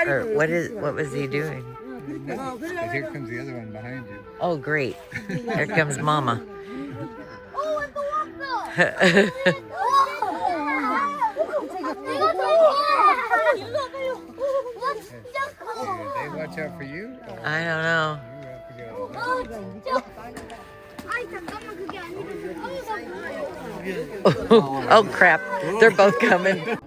Or what was he doing? But here comes the other one behind you. Oh, great. Here comes Mama. They watch out for you? I don't know. Oh, crap. They're both coming.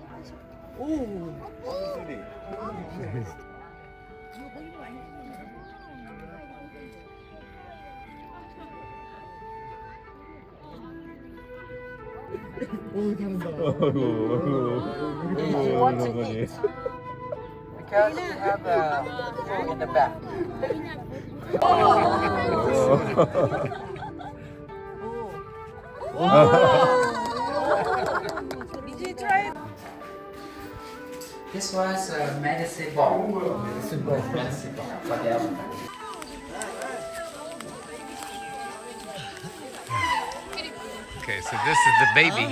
What to eat? Because you have a thing in the back. Did you try it? This was a medicine ball. Medicine ball. Whatever. Okay, so this is the baby.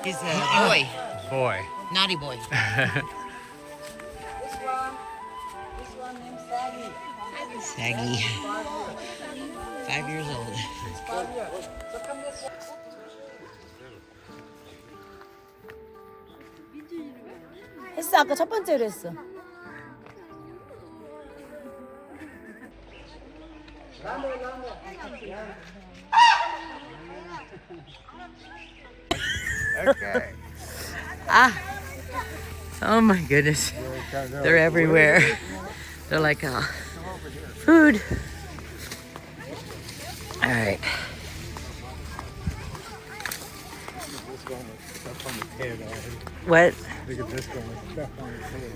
He's a boy. Boy. Naughty boy. This one named Saggy. Saggy. 5 years old. 했어, 아까 첫 번째로 했어. Okay. Ah. Oh my goodness. They're everywhere. They're like food. All right. What? Look at this one with stuff on his head.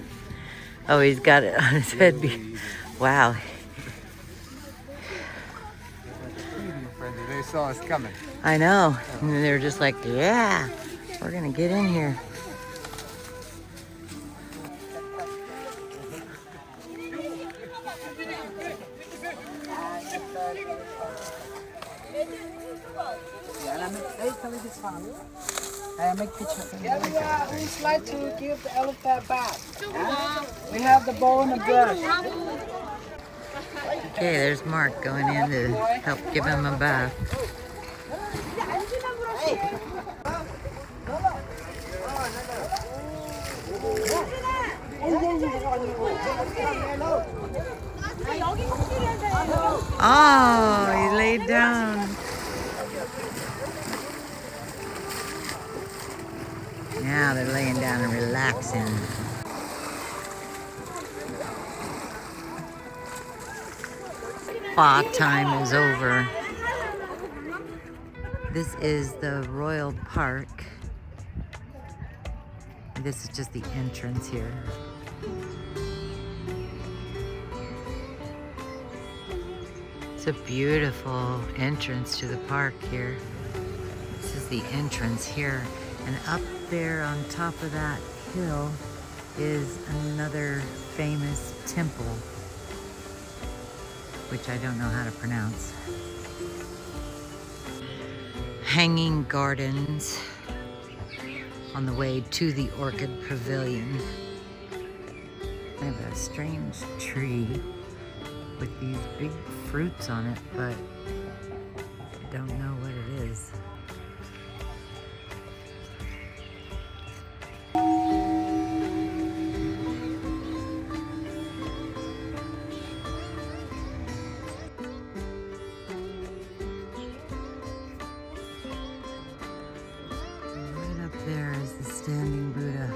Oh, he's got it on his head. Wow. They saw us coming. I know. And they were just like, yeah, we're going to get in here. I make picture. Yeah, we like to give the elephant bath. We have the bowl and the brush. Okay, there's Mark going in to help give him a bath. Oh, he laid down. Now they're laying down and relaxing. Spa time is over. This is the Royal Park. This is just the entrance here. It's a beautiful entrance to the park here. This is the entrance here. And up there on top of that hill is another famous temple, which I don't know how to pronounce. Hanging gardens on the way to the Orchid Pavilion. I have a strange tree with these big fruits on it, but I don't know what it is. There is the standing Buddha.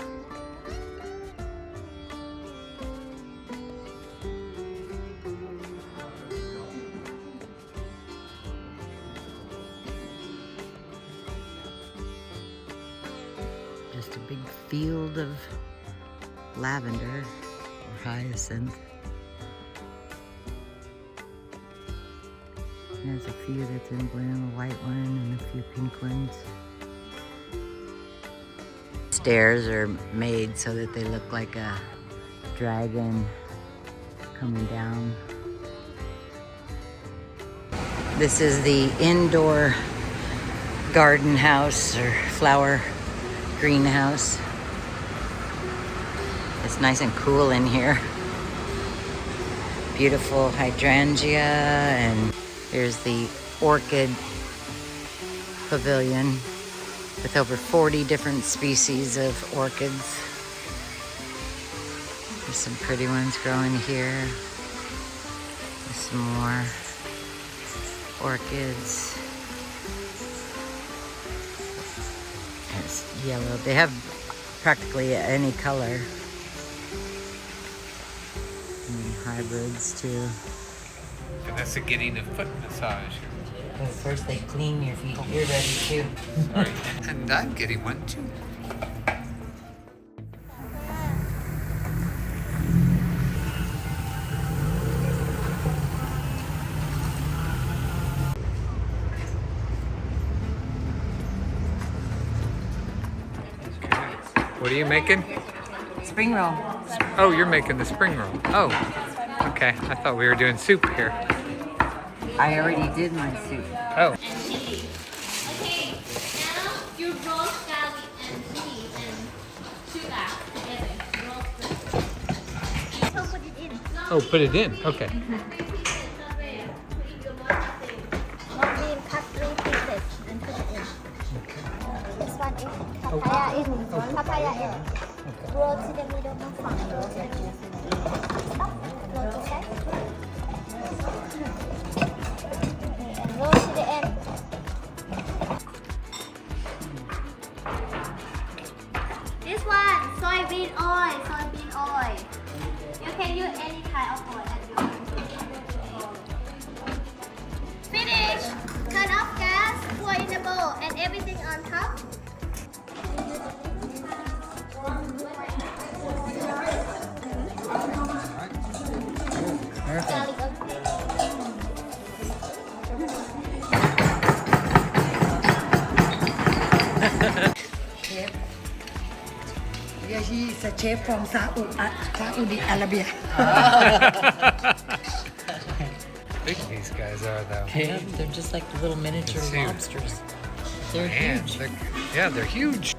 Just a big field of lavender or hyacinth. There's a few that's in bloom, a white one and a few pink ones. Stairs are made so that they look like a dragon coming down. This is the indoor garden house or flower greenhouse. It's nice and cool in here. Beautiful hydrangea, and here's the orchid pavilion with over 40 different species of orchids. There's some pretty ones growing here. There's some more orchids. It's yellow. They have practically any color. And hybrids too. Vanessa getting a foot massage. But first they clean your feet. You're ready too. Sorry. And I'm getting one too. What are you making? Spring roll. Oh, you're making the spring roll. Oh, okay. I thought we were doing soup here. I already did my soup. Oh. And chili. Okay, now you roast garlic and chili and sugar together. Roast it. So put it in. Oh, put it in. Okay. Not bean, cut 3 pieces and put it in. This one is papaya in. Papaya in. Roll to the middle, not far. Roll to the middle. Stop. Roll to the side. And roll to the end. This one, soybean oil, soybean oil. You can use any kind of oil that you want. Finish. Turn off gas, pour in the bowl, and everything on top. Garlic Yeah, he's a chef from Saudi Arabia. Big these guys are though. Yeah, they're just like little miniature Let's see. lobsters. They're Man, huge. they're huge.